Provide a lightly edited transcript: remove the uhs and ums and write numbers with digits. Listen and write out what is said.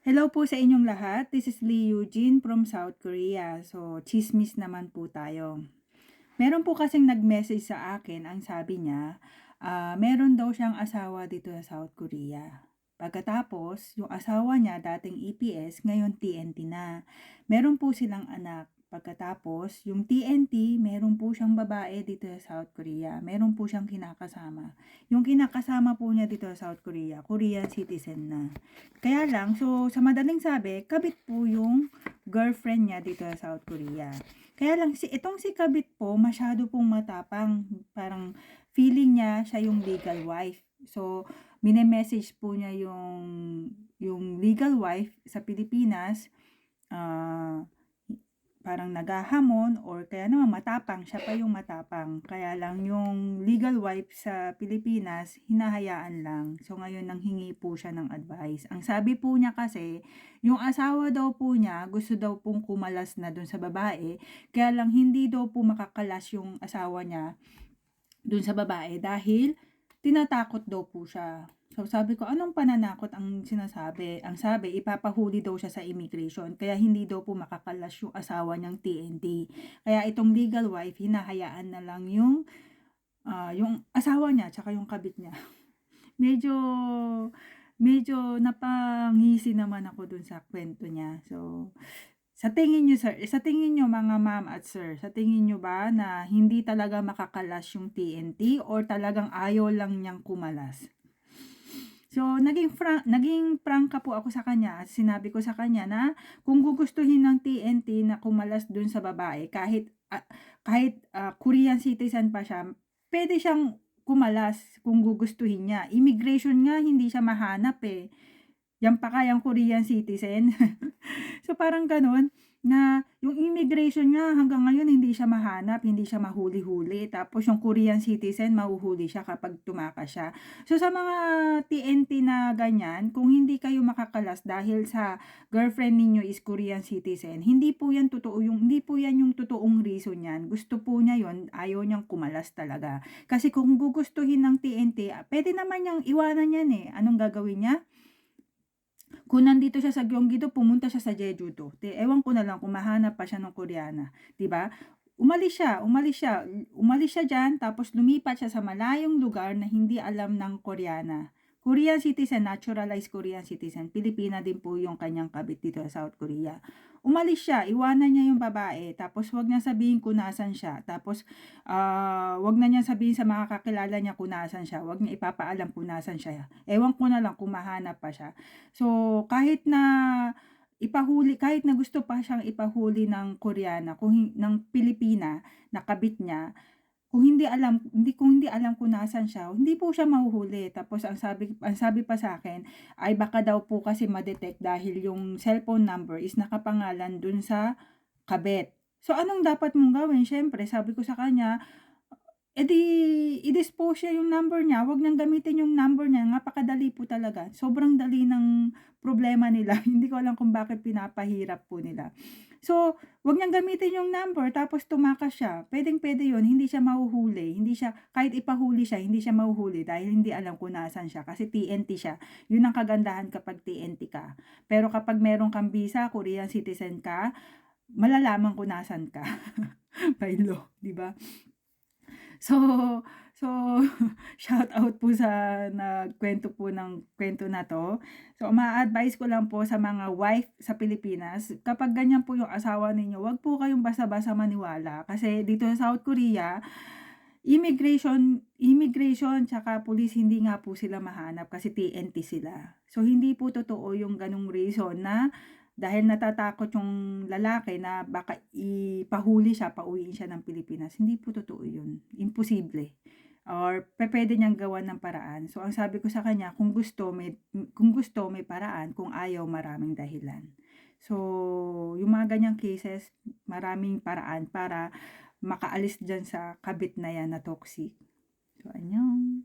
Hello po sa inyong lahat. This is Lee Eugene from South Korea. So, chismis naman po tayo. Meron po kasing nag-message sa akin, ang sabi niya, meron daw siyang asawa dito sa South Korea. Pagkatapos, yung asawa niya dating EPS, ngayon TNT na. Meron po silang anak. Pagkatapos, yung TNT, meron po siyang babae dito sa South Korea. Meron po siyang kinakasama. Yung kinakasama po niya dito sa South Korea, Korean citizen na. Kaya lang, so sa madaling sabi, kabit po yung girlfriend niya dito sa South Korea. Kaya lang, itong si kabit po, masyado pong matapang. Parang feeling niya siya yung legal wife. So, mine-message po niya yung legal wife sa Pilipinas, ah, parang naghahamon or kaya naman matapang, siya pa yung matapang. Kaya lang yung legal wife sa Pilipinas, hinahayaan lang. So ngayon nanghingi po siya ng advice. Ang sabi po niya kasi, yung asawa daw po niya, gusto daw pong kumalas na dun sa babae, kaya lang hindi daw po makakalas yung asawa niya dun sa babae dahil tinatakot daw po siya. So sabi ko, anong pananakot ang sinasabi? Ang sabi, ipapahuli daw siya sa immigration kaya hindi daw po makakalas yung asawa niyang TNT. Kaya itong legal wife, hinahayaan na lang yung asawa niya tsaka yung kabit niya. Medyo medyo napangisi naman ako dun sa kwento niya. So, sa tingin niyo sir, sa tingin niyo mga ma'am at sir, sa tingin niyo ba na hindi talaga makakalas yung TNT or talagang ayaw lang niyang kumalas? So, naging prangka po ako sa kanya at sinabi ko sa kanya na kung gugustuhin ng TNT na kumalas dun sa babae kahit Korean citizen pa siya, pwede siyang kumalas kung gugustuhin niya. Immigration nga hindi siya mahanap eh. Yan pa kayang Korean citizen. So parang gano'n na yung immigration niya hanggang ngayon hindi siya mahanap, hindi siya mahuli-huli. Tapos yung Korean citizen mahuhuli siya kapag tumakas siya. So sa mga TNT na ganyan, kung hindi kayo makakalas dahil sa girlfriend ninyo is Korean citizen, hindi po yan yung totoong reason niyan. Gusto po niya yon, ayaw niyang kumalas talaga. Kasi kung gugustuhin ng TNT, pwede naman niyang iwanan yan eh. Anong gagawin niya? Kung nandito siya sa Gyeonggi-do, pumunta siya sa Jeju-do. Ewan ko na lang kung mahanap pa siya ng Koreana, 'di ba? Umalis siya diyan tapos lumipat siya sa malayong lugar na hindi alam ng Koreana. Korean citizen, naturalized Korean citizen. Pilipina din po yung kanyang kabit dito sa South Korea. Umalis siya, iwanan niya yung babae, tapos wag niya sabihin kung nasan siya. Tapos wag na niya sabihin sa mga kakilala niya kung nasan siya. Wag niya ipapaalam kung nasan siya. Ewan ko na lang kung mahanap pa siya. So, kahit na gusto pa siyang ipahuli ng Koreana, ng Pilipina na kabit niya, kung hindi alam kung nasaan siya, hindi po siya mahuhuli. Tapos ang sabi pa sa akin, ay baka daw po kasi ma-detect dahil yung cellphone number is nakapangalan dun sa kabit. So, anong dapat mong gawin? Siyempre, sabi ko sa kanya, di i-dispose niya yung number niya, wag niyang gamitin yung number niya, napakadali po talaga. Sobrang dali ng problema nila, hindi ko alam kung bakit pinapahirap po nila. So, wag niyang gamitin yung number tapos tumakas siya, puwedeng-puwede yun, hindi siya mahuhuli, kahit ipahuli siya, hindi siya mahuhuli dahil hindi alam kung nasaan siya kasi TNT siya. Yun ang kagandahan kapag TNT ka. Pero kapag meron kang visa, Korean citizen ka, malalaman kung nasaan ka by law, 'di ba? So so shout out po sa nagkuwento po ng kuwento na 'to. So maa-advice ko lang po sa mga wife sa Pilipinas, kapag ganyan po yung asawa ninyo, wag po kayong basta-basta maniwala. Kasi dito sa South Korea, immigration tsaka pulis hindi nga po sila mahanap kasi TNT sila. So hindi po totoo yung gano'ng reason na dahil natatakot yung lalaki na baka ipahuli siya, pauwiin siya ng Pilipinas. Hindi po totoo yun, imposible or pupuwede niyang gawan ng paraan. So ang sabi ko sa kanya, kung gusto may paraan, kung ayaw maraming dahilan. So yung mga ganyang cases, maraming paraan para makaalis diyan sa kabit na yan na toxic. So, annyeong.